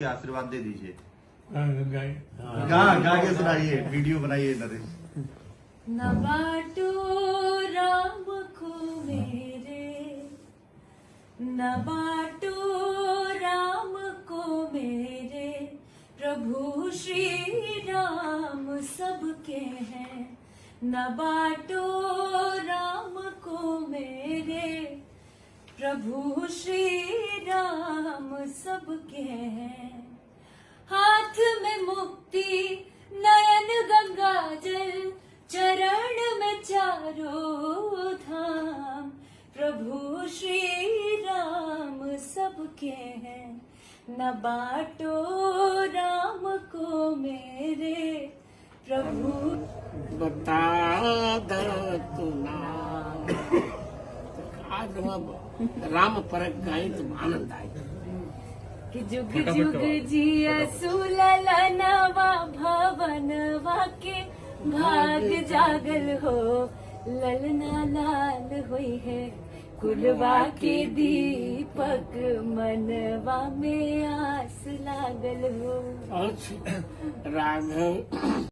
आशीर्वाद दे दीजिए। गा गा के सुनाइए, वीडियो बनाइए नरेश। न बाटो राम को मेरे, न बाटो राम को मेरे, प्रभु श्री राम सबके हैं। न बाटो राम को मेरे, प्रभु श्री राम सबके हैं। हाथ में मुक्ति नयन गंगा जल, चरण में चारों धाम, प्रभु श्री राम सबके हैं। न बाटो राम को मेरे, प्रभु बता दो तू नाम। आज हम राम परक गाई तो आनंद आए कि जुग जुग जिया सुललनवा भवनवा के भाग जागल हो। ललना लाल हुई है कुलवा के दीपक, मनवा में आस लागल हो। और राघव